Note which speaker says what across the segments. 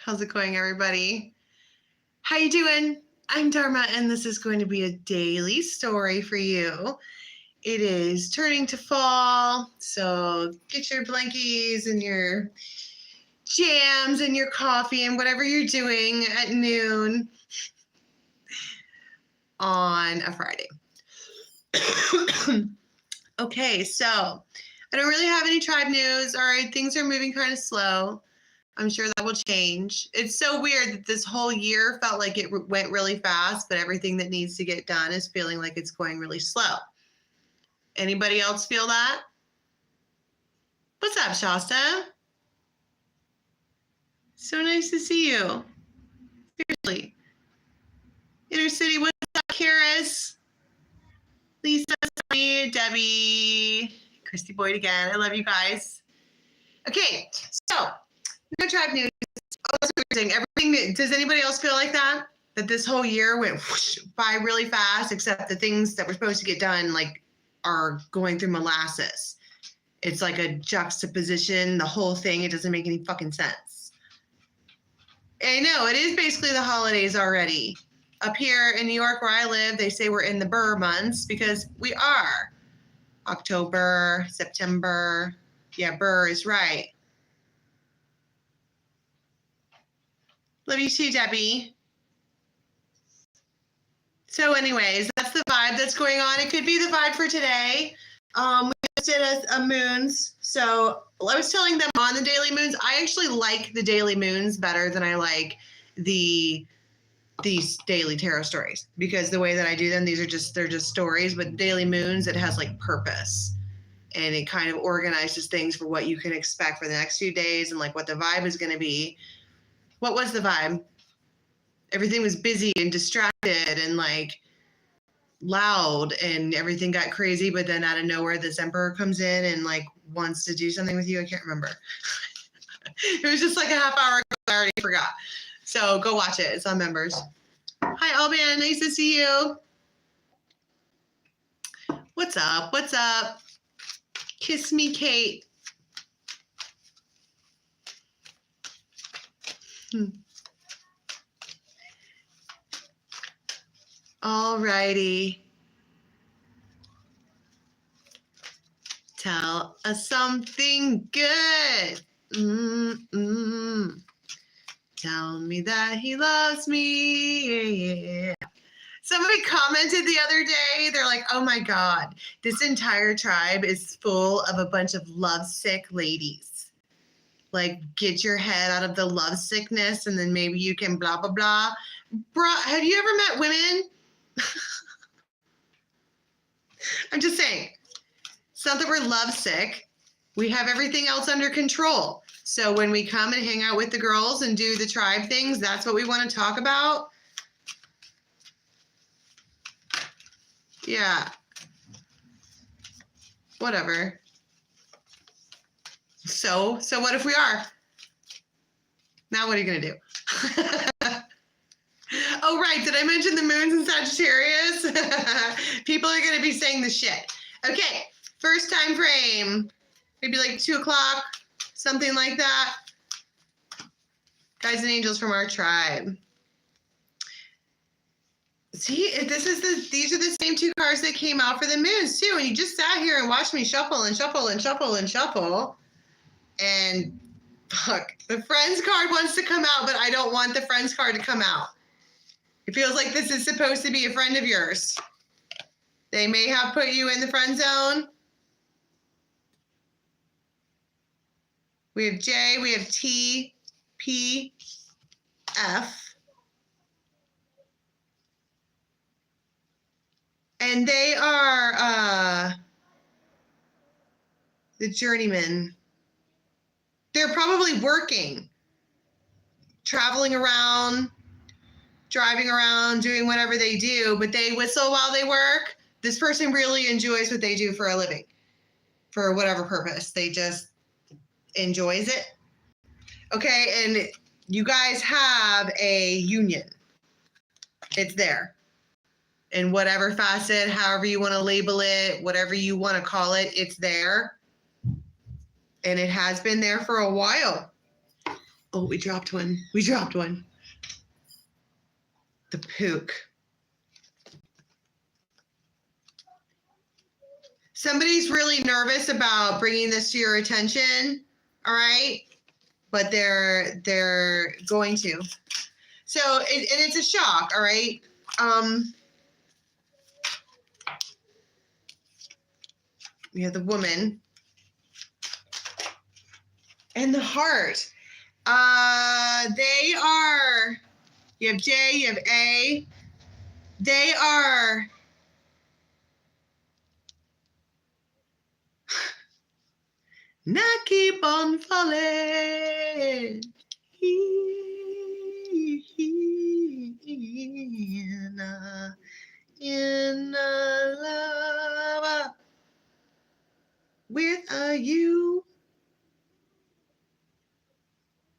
Speaker 1: How's it going, everybody? How you doing? I'm Dharma, and this is going to be a daily story for you. It is turning to fall, so get your blankies and your jams and your coffee and whatever you're doing at noon on a Friday. Okay, so I don't really have any tribe news. All right, things are moving kind of slow. I'm sure that will change. It's so weird that this whole year felt like it went really fast, but everything that needs to get done is feeling like it's going really slow. Anybody else feel that? What's up, Shasta? So nice to see you. Seriously. Inner City, what's up, Karis? Lisa, Sunny, Debbie, Christy Boyd again. I love you guys. Okay, so no tribe news. Everything. Does anybody else feel like that? That this whole year went whoosh by really fast, except the things that were supposed to get done like are going through molasses. It's like a juxtaposition. The whole thing. It doesn't make any fucking sense. I know it is basically the holidays already. Up here in New York, where I live, they say we're in the Burr months because we are. October, September. Yeah, Burr is right. Love you too, Debbie. So anyways, that's the vibe that's going on. It could be the vibe for today. We just did a moons. So I was telling them on the daily moons, I actually like the daily moons better than I like these daily tarot stories, because the way that I do them, they're just stories, but daily moons, it has like purpose. And it kind of organizes things for what you can expect for the next few days and like what the vibe is going to be. What was the vibe? Everything was busy and distracted and like loud and everything got crazy, but then out of nowhere, this emperor comes in and like wants to do something with you. I can't remember. It was just like a half hour ago. I already forgot. So go watch it. It's on members. Hi, Alban. Nice to see you. What's up? What's up? Kiss me, Kate. All righty. Tell us something good. Tell me that he loves me. Yeah. Somebody commented the other day, they're like, oh my God, this entire tribe is full of a bunch of lovesick ladies. Like, get your head out of the love sickness and then maybe you can blah, blah, blah. Bruh, have you ever met women? I'm just saying, it's not that we're lovesick. We have everything else under control. So when we come and hang out with the girls and do the tribe things, that's what we want to talk about. Yeah. Whatever. So what if we are? Now what are you going to do? Oh, right. Did I mention the moons in Sagittarius? People are going to be saying the shit. Okay. First time frame. Maybe like 2 o'clock. Something like that. Guys and angels from our tribe. See, these are the same 2 cards that came out for the moons too. And you just sat here and watched me shuffle and shuffle and shuffle and shuffle. And fuck, the friends card wants to come out, but I don't want the friends card to come out. It feels like this is supposed to be a friend of yours. They may have put you in the friend zone. We have J, we have T, P, F. And they are the journeyman. They're probably working, traveling around, driving around, doing whatever they do, but they whistle while they work. This person really enjoys what they do for a living, for whatever purpose. They just enjoys it. Okay, and you guys have a union. It's there. In whatever facet, however you want to label it, whatever you want to call it, it's there. And it has been there for a while. Oh, we dropped one. We dropped one. The Pook. Somebody's really nervous about bringing this to your attention, all right? But they're going to. So, and it's a shock, all right? We have the woman and the heart. They are, you have J, you have A. They are not keep on falling in love with you.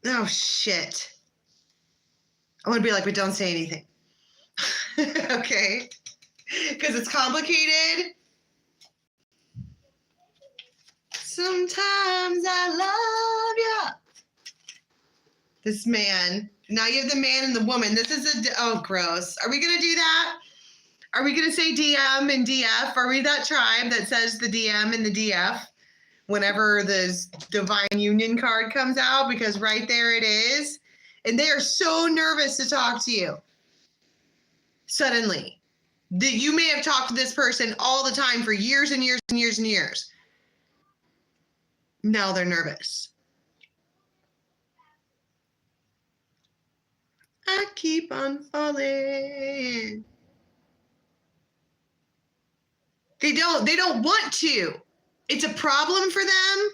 Speaker 1: Oh, shit. I want to be like, but don't say anything. Okay? Because it's complicated. Sometimes I love you. This man. Now you have the man and the woman. This is oh, gross. Are we going to do that? Are we going to say DM and DF? Are we that tribe that says the DM and the DF whenever the Divine Union card comes out? Because right there it is. And they are so nervous to talk to you. Suddenly. That you may have talked to this person all the time for years and years and years and years. Now they're nervous. I keep on falling. They don't want to. It's a problem for them.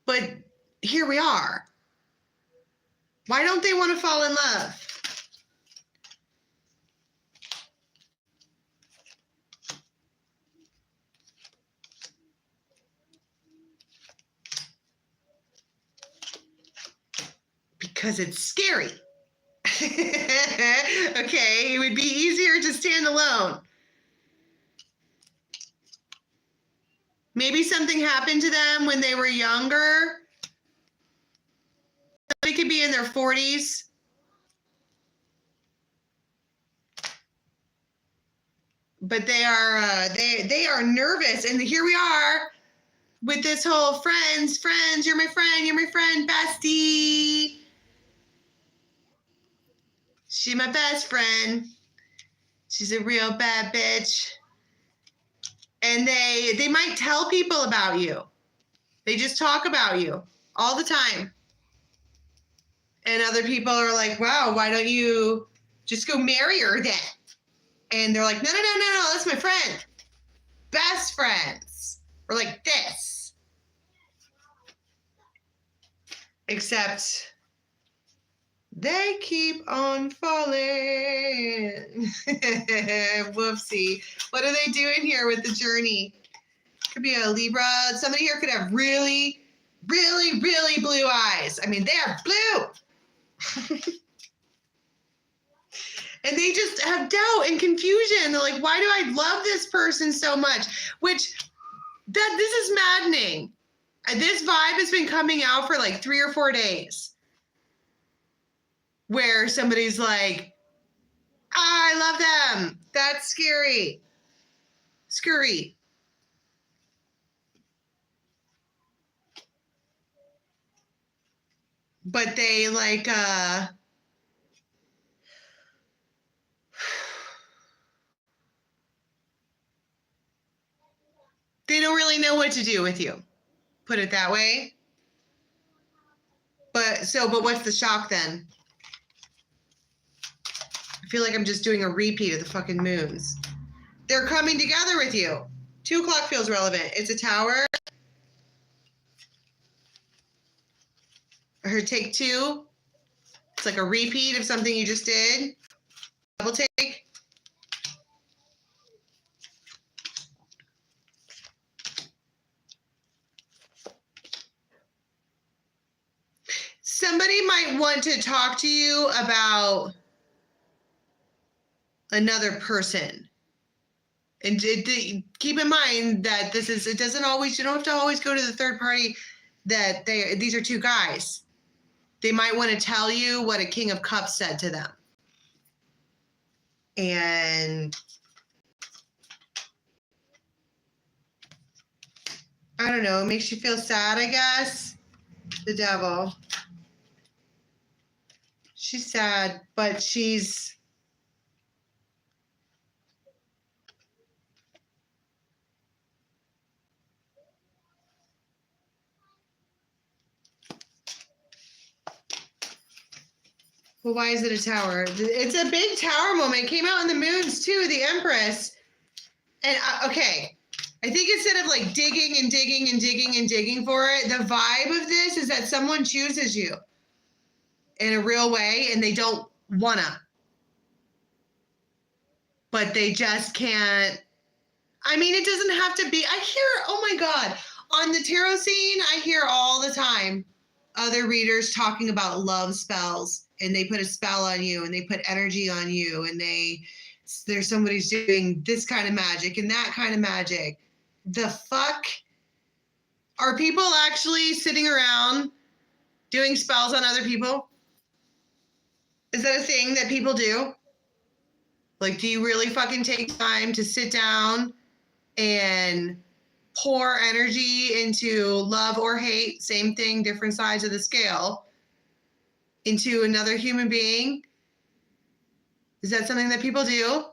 Speaker 1: But here we are. Why don't they want to fall in love? Because it's scary. Okay, it would be easier to stand alone. Maybe something happened to them when they were younger. They could be in their 40s. But they are nervous, and here we are with this whole friends, you're my friend, bestie. She's my best friend. She's a real bad bitch. And they might tell people about you. They just talk about you all the time. And other people are like, wow, why don't you just go marry her then? And they're like, no, that's my friend. Best friends. We're like this. Except they keep on falling. Whoopsie. What are they doing here with the journey? Could be a Libra. Somebody here could have really, really, really blue eyes. I mean, they are blue. And they just have doubt and confusion. They're like, why do I love this person so much? This is maddening. This vibe has been coming out for like 3 or 4 days. Where somebody's like, I love them. That's scary. Scurry. But they like, they don't really know what to do with you. Put it that way. But what's the shock then? I feel like I'm just doing a repeat of the fucking moons. They're coming together with you. 2 o'clock feels relevant. It's a tower. I heard take 2. It's like a repeat of something you just did. Double take. Somebody might want to talk to you about another person. And keep in mind that you don't have to always go to the third party, that these are 2 guys. They might want to tell you what a King of Cups said to them. And I don't know, it makes you feel sad, I guess. The Devil. She's sad, but she's... Well, why is it a tower? It's a big tower moment. It came out in the moons too, the Empress. And okay, I think instead of like digging and digging and digging and digging for it, the vibe of this is that someone chooses you in a real way and they don't wanna. But they just can't. I mean, it doesn't have to be. I hear, oh my God, on the tarot scene, I hear all the time other readers talking about love spells. And they put a spell on you and they put energy on you and there's somebody's doing this kind of magic and that kind of magic. The fuck? Are people actually sitting around doing spells on other people? Is that a thing that people do? Like, do you really fucking take time to sit down and pour energy into love or hate? Same thing, different sides of the scale. Into another human being? Is that something that people do?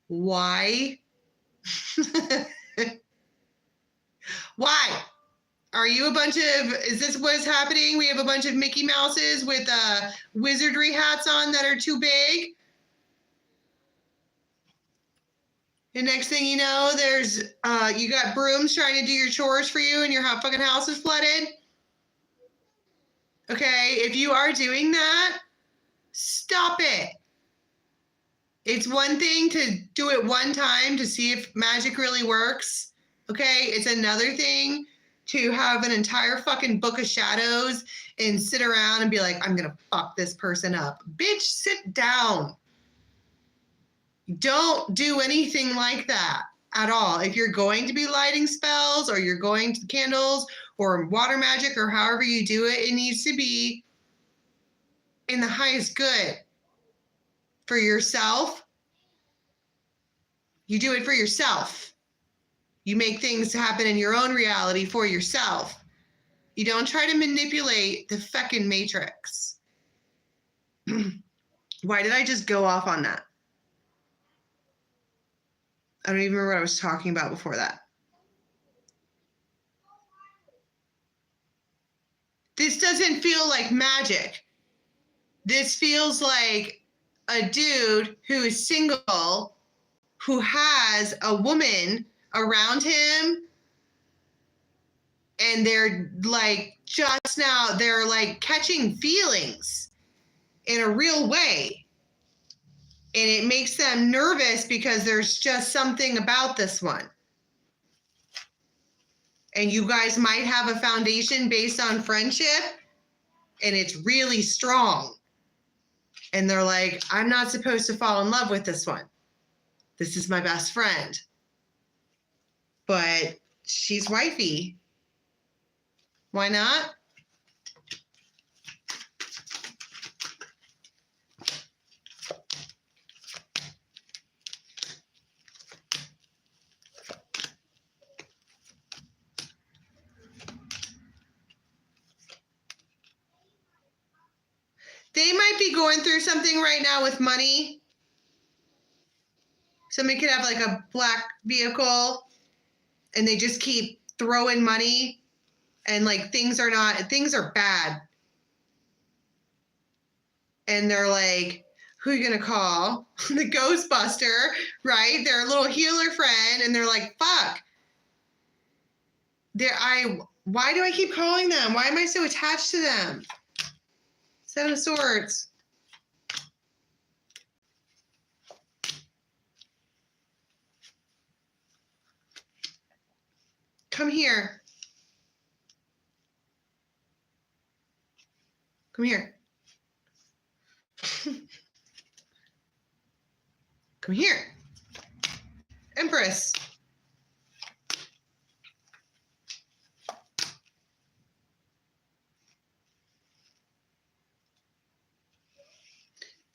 Speaker 1: Why? Why? Are you a bunch of, is this what's happening? We have a bunch of Mickey Mouses with wizardry hats on that are too big. And next thing you know, there's, you got brooms trying to do your chores for you and your fucking house is flooded. Okay, if you are doing that, stop it. It's one thing to do it one time to see if magic really works. Okay, it's another thing to have an entire fucking book of shadows and sit around and be like, I'm gonna fuck this person up. Bitch, sit down. Don't do anything like that at all. If you're going to be lighting spells or you're going to candles or water magic or however you do it, it needs to be in the highest good for yourself. You do it for yourself. You make things happen in your own reality for yourself. You don't try to manipulate the fucking matrix. Why did I just go off on that? I don't even remember what I was talking about before that. This doesn't feel like magic. This feels like a dude who is single, who has a woman around him, and they're like just now, they're like catching feelings in a real way. And it makes them nervous because there's just something about this one. And you guys might have a foundation based on friendship, and it's really strong. And they're like, I'm not supposed to fall in love with this one. This is my best friend. But she's wifey. Why not? They might be going through something right now with money. Somebody could have like a black vehicle and they just keep throwing money and like things are bad. And they're like, who are you going to call? The Ghostbuster, right? Their little healer friend. And they're like, fuck. Why do I keep calling them? Why am I so attached to them? Seven of Swords. Come here. Come here. Come here. Empress.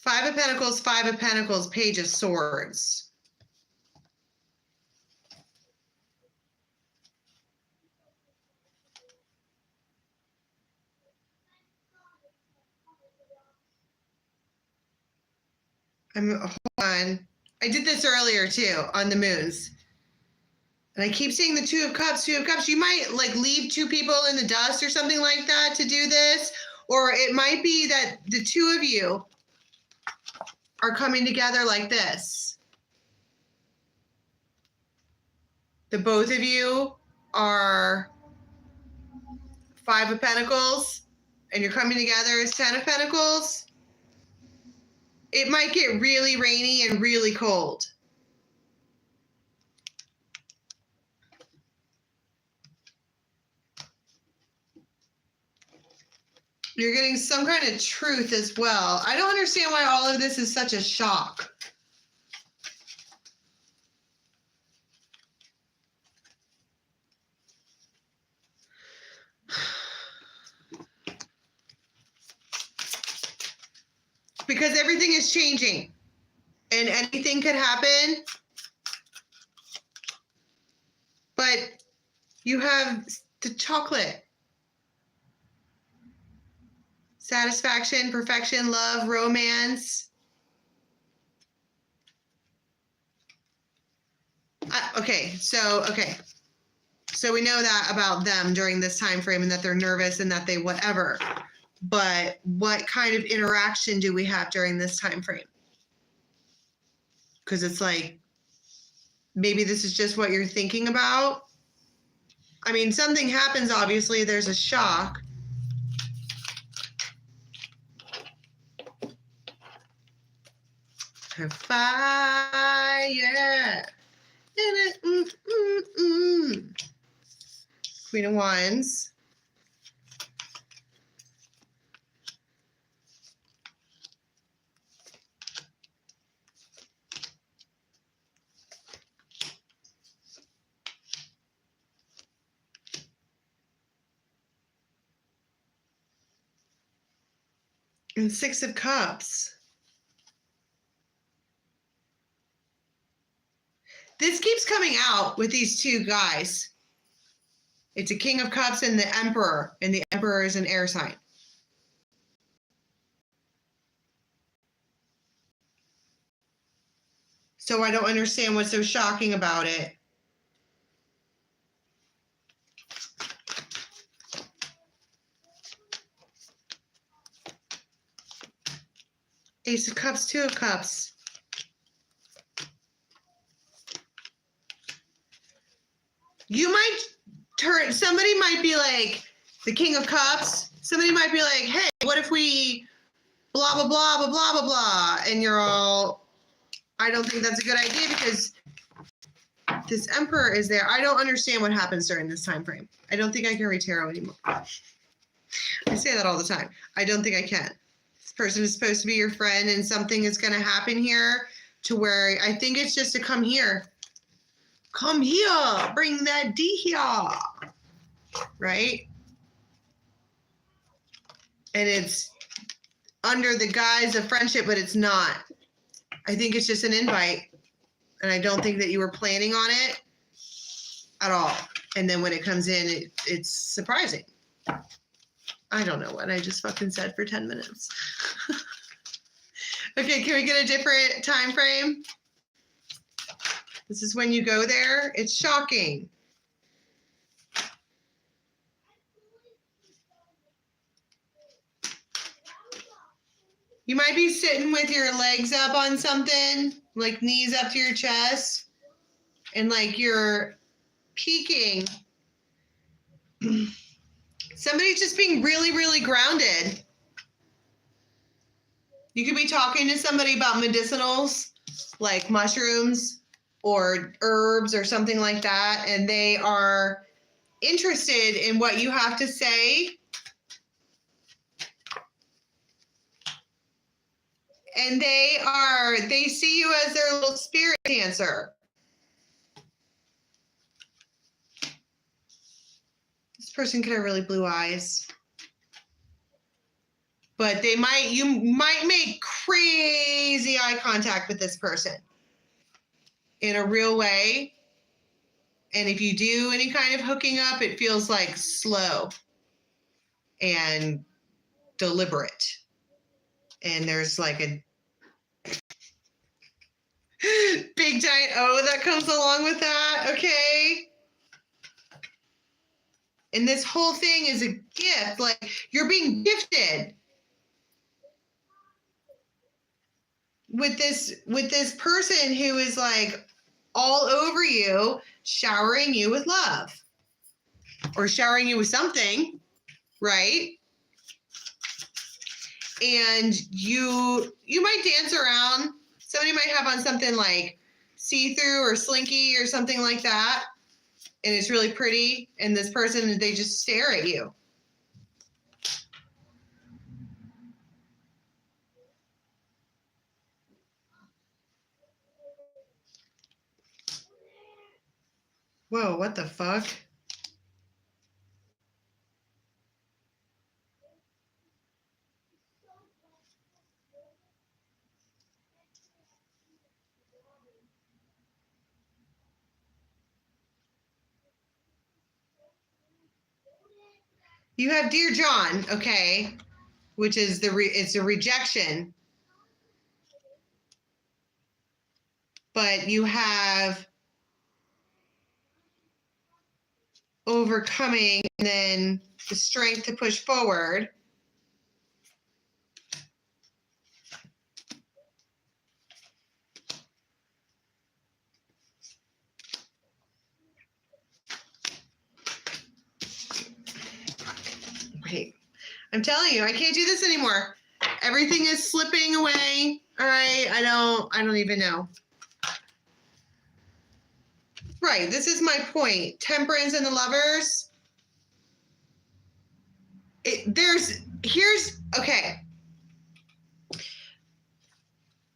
Speaker 1: Five of Pentacles, Page of Swords. Hold on. I did this earlier too on the moons. And I keep seeing the Two of Cups. You might like leave two people in the dust or something like that to do this. Or it might be that the two of you are coming together like this. The both of you are Five of Pentacles and you're coming together as Ten of Pentacles. It might get really rainy and really cold. You're getting some kind of truth as well. I don't understand why all of this is such a shock. Because everything is changing and anything could happen. But you have the chocolate. Satisfaction, perfection, love, romance. Okay. So we know that about them during this time frame and that they're nervous and that they whatever. But what kind of interaction do we have during this time frame? Because it's like, maybe this is just what you're thinking about. I mean, something happens, obviously, there's a shock. Fire. Queen of Wands. And Six of Cups. This keeps coming out with these two guys. It's a King of Cups and the Emperor, and the Emperor is an air sign. So I don't understand what's so shocking about it. Ace of Cups, Two of Cups. You might turn, somebody might be like, the King of Cups, somebody might be like, hey, what if we blah, blah, blah, blah, blah, blah, blah. And you're all, I don't think that's a good idea because this Emperor is there. I don't understand what happens during this time frame. I don't think I can read tarot anymore. I say that all the time. I don't think I can. This person is supposed to be your friend and something is going to happen here to where I think it's just to come here. Come here, bring that D here, right? And it's under the guise of friendship, but it's not. I think it's just an invite. And I don't think that you were planning on it at all. And then when it comes in, it's surprising. I don't know what I just fucking said for 10 minutes. Okay, can we get a different time frame? This is when you go there. It's shocking. You might be sitting with your legs up on something, like knees up to your chest, and like you're peeking. Somebody's just being really, really grounded. You could be talking to somebody about medicinals, like mushrooms or herbs or something like that, and they are interested in what you have to say. And they see you as their little spirit dancer. This person could have really blue eyes. but you might make crazy eye contact with this person in a real way. And if you do any kind of hooking up, it feels like slow and deliberate. And there's like a big giant O that comes along with that, okay? And this whole thing is a gift. Like, you're being gifted with this person who is like all over you, showering you with love or showering you with something, right? And you might dance around. Somebody might have on something like see-through or slinky or something like that, and it's really pretty, and this person, they just stare at you. Whoa, what the fuck? You have Dear John, okay, which is it's a rejection. But you have overcoming and then the strength to push forward. Wait, I'm telling you, I can't do this anymore. Everything is slipping away. All right, I don't even know. Right, this is my point. Temperance and the Lovers. Okay.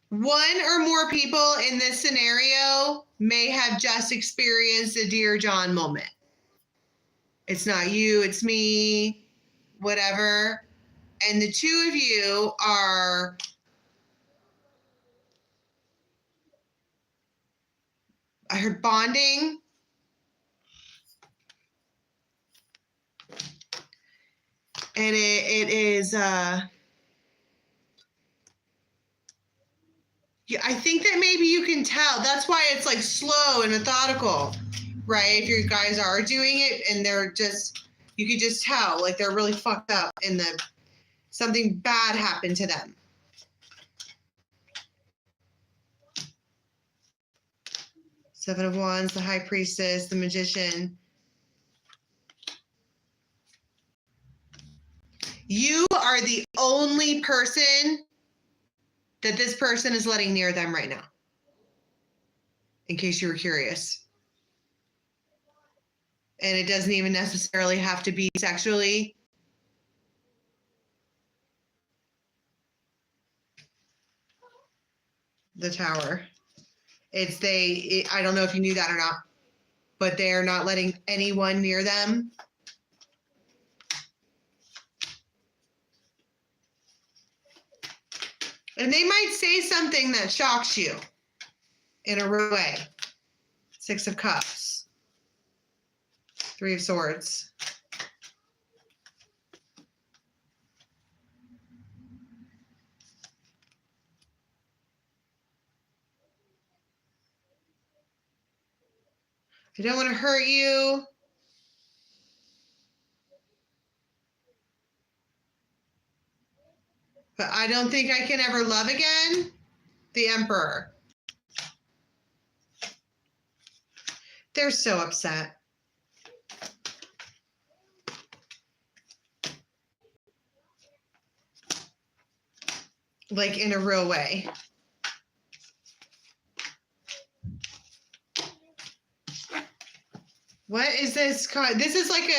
Speaker 1: One or more people in this scenario may have just experienced a Dear John moment. It's not you, it's me, whatever. And the two of you are I heard bonding. And it is I think that maybe you can tell. That's why it's like slow and methodical, right? If you guys are doing it and they're just, you could just tell, like they're really fucked up and something bad happened to them. Seven of Wands, the High Priestess, the Magician. You are the only person that this person is letting near them right now, in case you were curious. And it doesn't even necessarily have to be sexually. The Tower. I don't know if you knew that or not, but they're not letting anyone near them. And they might say something that shocks you in a real way. Six of Cups. Three of Swords. I don't want to hurt you. But I don't think I can ever love again. The Emperor. They're so upset. Like in a real way. What is this? This is like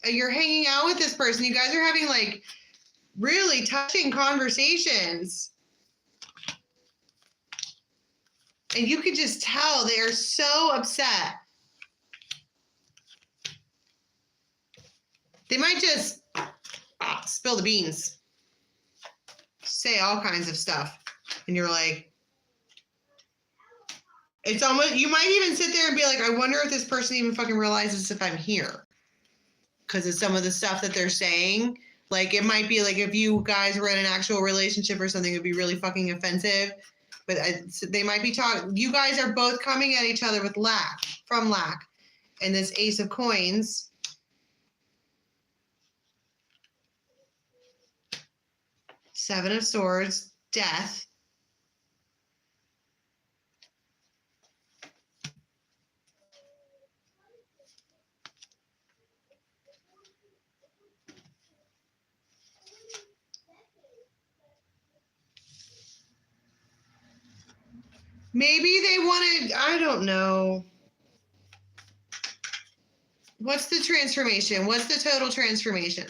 Speaker 1: you're hanging out with this person. You guys are having like really touching conversations. And you could just tell they are so upset. They might just spill the beans. say all kinds of stuff. And you're like, it's almost, you might even sit there and be like, I wonder if this person even fucking realizes if I'm here. Because of some of the stuff that they're saying. Like, it might be like if you guys were in an actual relationship or something, it would be really fucking offensive. But they might be talking, you guys are both coming at each other with lack, from lack. And this Ace of Coins. Seven of Swords, death. Maybe they wanted, I don't know. What's the transformation? What's the total transformation?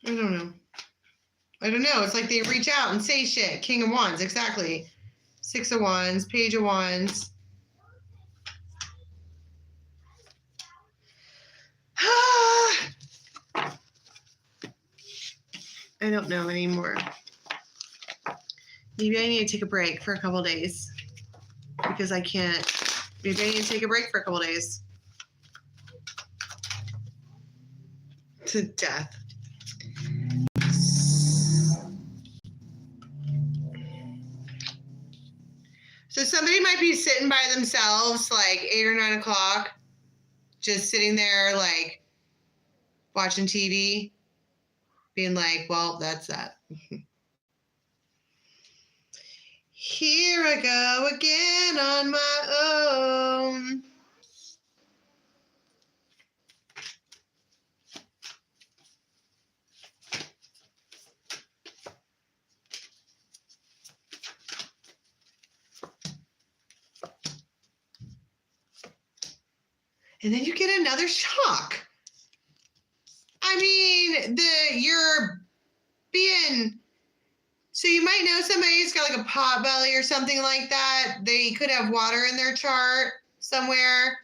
Speaker 1: I don't know. It's like they reach out and say shit. King of Wands, exactly. Six of Wands, Page of Wands. I don't know anymore. Maybe I need to take a break for a couple days because I can't. Maybe I need to take a break for a couple days. To death. So somebody might be sitting by themselves like 8 or 9 o'clock, just sitting there like watching TV, being like, well, that's that. Here I go again on my own. And then you get another shock. I mean, you're being, so you might know somebody who's got like a pot belly or something like that. They could have water in their chart somewhere.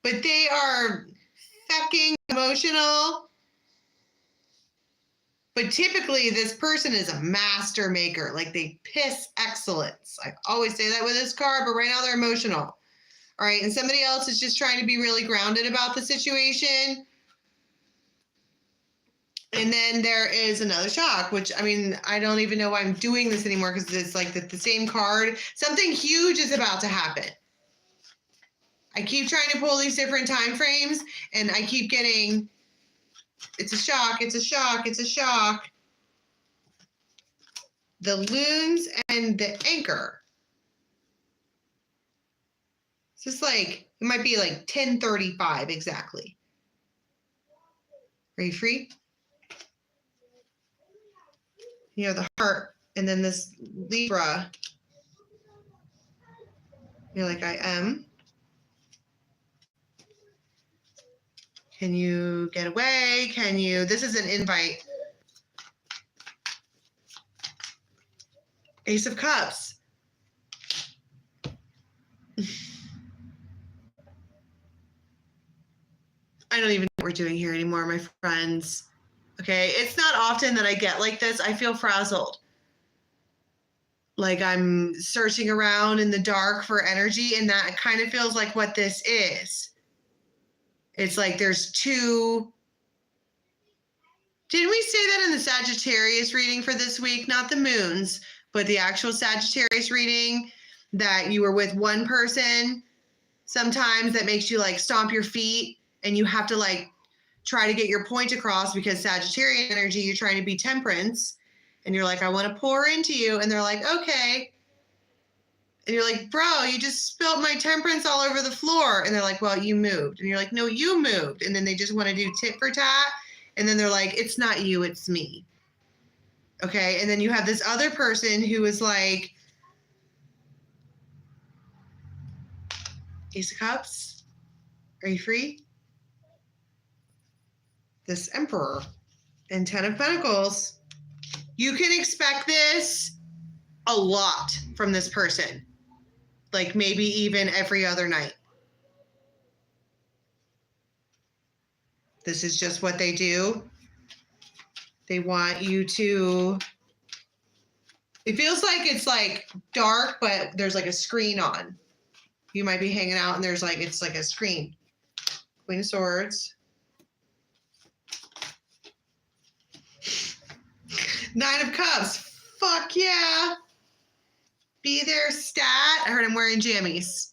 Speaker 1: But they are fucking emotional. But typically this person is a master maker. Like they piss excellence. I always say that with this card, but right now they're emotional. All right. And somebody else is just trying to be really grounded about the situation. And then there is another shock, which, I mean, I don't even know why I'm doing this anymore because it's like the same card. Something huge is about to happen. I keep trying to pull these different time frames and I keep getting, it's a shock, it's a shock, it's a shock. The loons and the anchor. It's just like, it might be like 10:35 exactly. Are you free? You know, the heart, and then this Libra. You're like, I am. Can you get away? Can you, this is an invite. Ace of Cups. I don't even know what we're doing here anymore, my friends. Okay, it's not often that I get like this. I feel frazzled. Like I'm searching around in the dark for energy, and that kind of feels like what this is. It's like there's two. Didn't we say that in the Sagittarius reading for this week? Not the moons, but the actual Sagittarius reading, that you were with one person sometimes that makes you like stomp your feet and you have to like try to get your point across because Sagittarian energy, you're trying to be temperance and you're like, I want to pour into you. And they're like, okay. And you're like, bro, you just spilled my temperance all over the floor. And they're like, well, you moved. And you're like, no, you moved. And then they just want to do tit for tat. And then they're like, it's not you, it's me. Okay. And then you have this other person who is like, Ace of Cups. Are you free? This Emperor and 10 of Pentacles. You can expect this a lot from this person. Like maybe even every other night. This is just what they do. They want you to, it feels like it's like dark, but there's like a screen on. You might be hanging out and there's like, it's like a screen. Queen of Swords. 9 of Cups. Fuck yeah. Be there, stat. I heard I'm wearing jammies.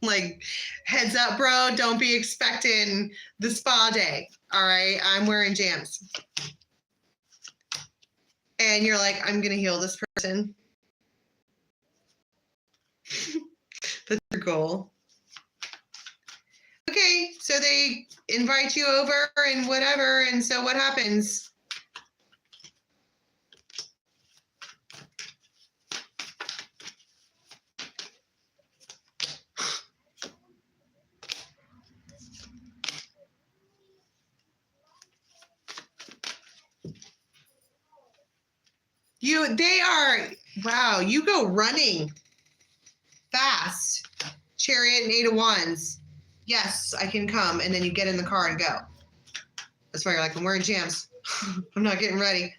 Speaker 1: Like, heads up, bro. Don't be expecting the spa day. All right. I'm wearing jams. And you're like, I'm going to heal this person. That's your goal. Okay. So they invite you over and whatever. And so what happens? They are, wow, you go running fast. Chariot and 8 of Wands. Yes, I can come. And then you get in the car and go. That's why you're like, I'm wearing jams. I'm not getting ready.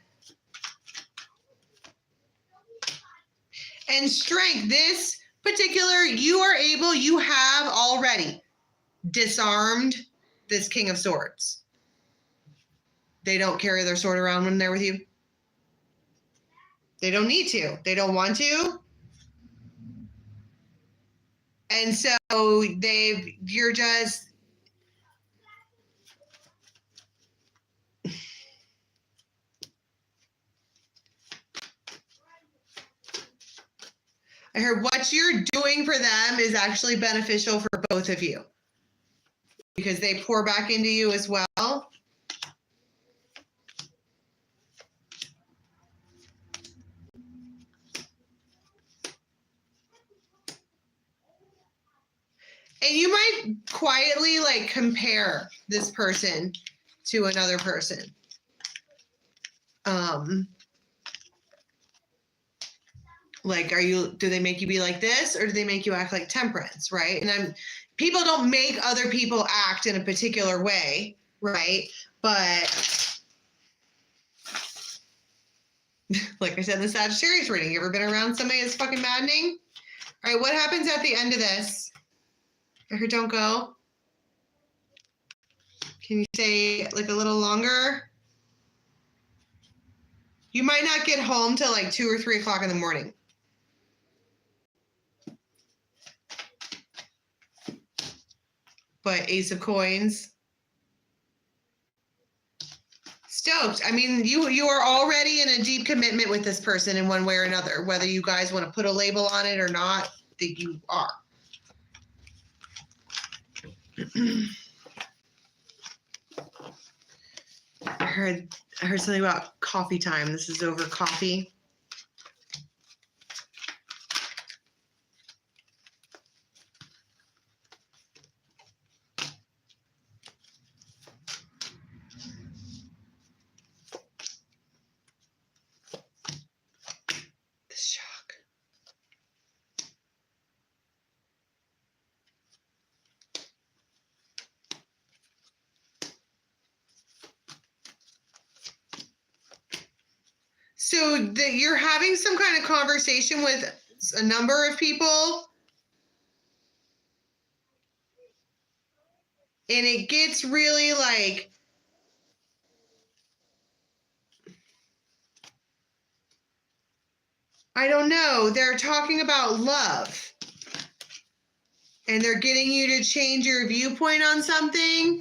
Speaker 1: And Strength, this particular, you have already disarmed this King of Swords. They don't carry their sword around when they're with you. They don't need to. They don't want to. And so you're just, I heard what you're doing for them is actually beneficial for both of you because they pour back into you as well. And you might quietly like compare this person to another person. Like, do they make you be like this or do they make you act like Temperance, right? And people don't make other people act in a particular way, right? But like I said in the Sagittarius reading, you ever been around somebody that's fucking maddening? All right, what happens at the end of this? I heard don't go. Can you say like a little longer? You might not get home till like 2 or 3 o'clock in the morning. But Ace of Coins. Stoked. I mean, you are already in a deep commitment with this person in one way or another. Whether you guys want to put a label on it or not, I think you are. I heard something about coffee time. This is over coffee. The shock. So you're having some kind of conversation with a number of people, and it gets really like, I don't know, they're talking about love, and they're getting you to change your viewpoint on something,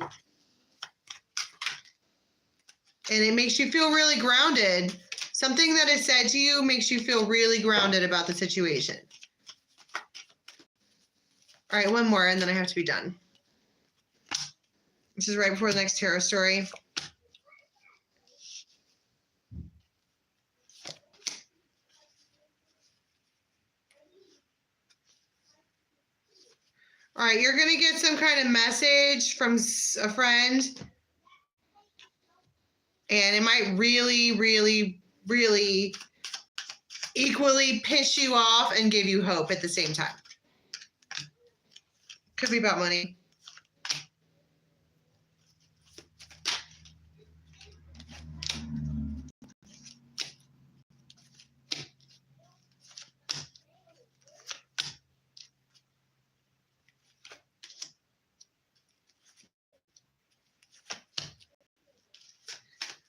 Speaker 1: and it makes you feel really grounded. Something that is said to you makes you feel really grounded about the situation. All right, one more, and then I have to be done. This is right before the next tarot story. All right, you're going to get some kind of message from a friend. And it might really, really, really equally piss you off and give you hope at the same time. Could be about money.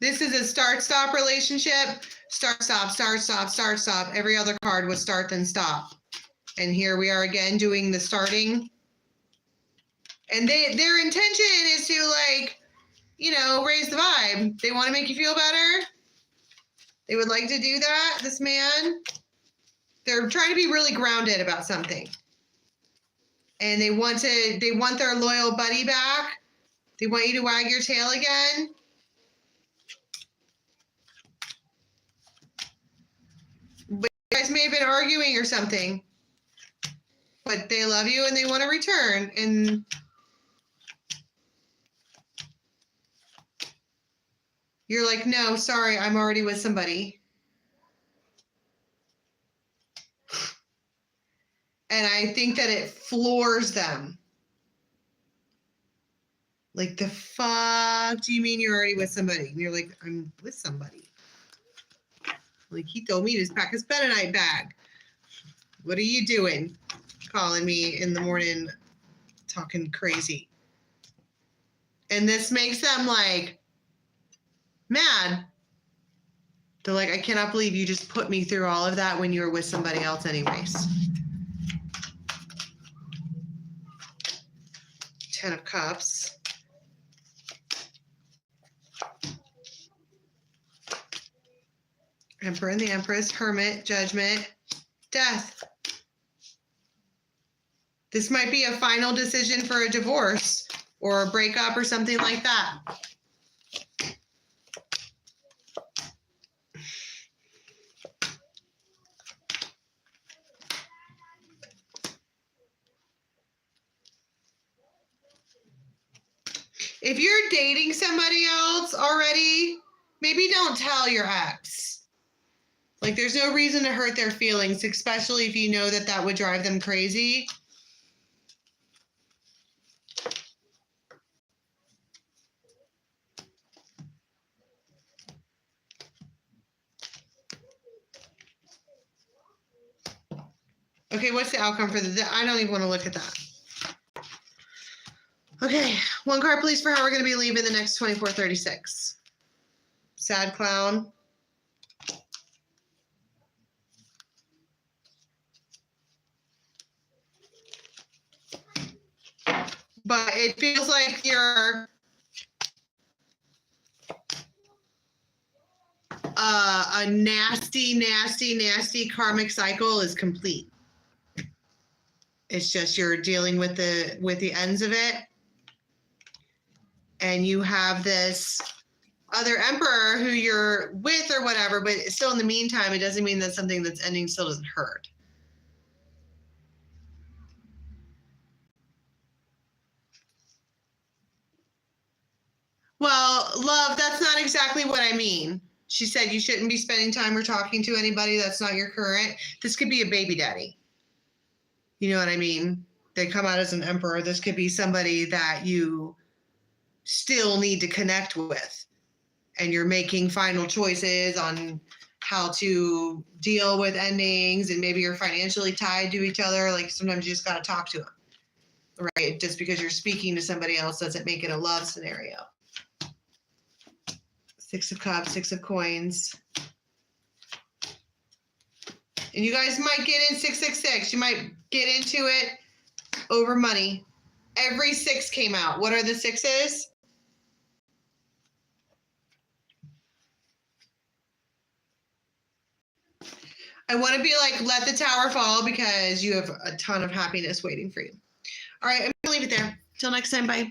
Speaker 1: This is a start-stop relationship. Start, stop, start, stop, start, stop. Every other card was start, then stop. And here we are again doing the starting. And their intention is to, like, you know, raise the vibe. They want to make you feel better. They would like to do that, this man. They're trying to be really grounded about something. And they want their loyal buddy back. They want you to wag your tail again. But you guys may have been arguing or something. But they love you and they want to return. And you're like, no, sorry, I'm already with somebody. And I think that it floors them. Like, the fuck do you mean you're already with somebody? And you're like, I'm with somebody. Like, he told me to pack his bentonite bag. What are you doing? Calling me in the morning, talking crazy. And this makes them, like, mad. They're like, I cannot believe you just put me through all of that when you were with somebody else anyways. 10 of Cups. Emperor and the Empress, Hermit, Judgment, Death. This might be a final decision for a divorce or a breakup or something like that. If you're dating somebody else already, maybe don't tell your ex. Like, there's no reason to hurt their feelings, especially if you know that that would drive them crazy. Okay, what's the outcome for the... I don't even want to look at that. Okay, one card, please, for how we're going to be leaving the next 24-36. Sad clown. But it feels like your a nasty, nasty, nasty karmic cycle is complete. It's just you're dealing with the ends of it. And you have this other emperor who you're with or whatever, but still in the meantime, it doesn't mean that something that's ending still doesn't hurt. Well, love, that's not exactly what I mean. She said you shouldn't be spending time or talking to anybody that's not your current. This could be a baby daddy. You know what I mean? They come out as an emperor. This could be somebody that you still need to connect with. And you're making final choices on how to deal with endings. And maybe you're financially tied to each other. Like, sometimes you just got to talk to them. Right? Just because you're speaking to somebody else doesn't make it a love scenario. 6 of Cups, 6 of Coins. And you guys might get in 666. You might get into it over money. Every 6 came out. What are the 6s? I want to be like, let the tower fall because you have a ton of happiness waiting for you. All right, I'm going to leave it there. Till next time, bye.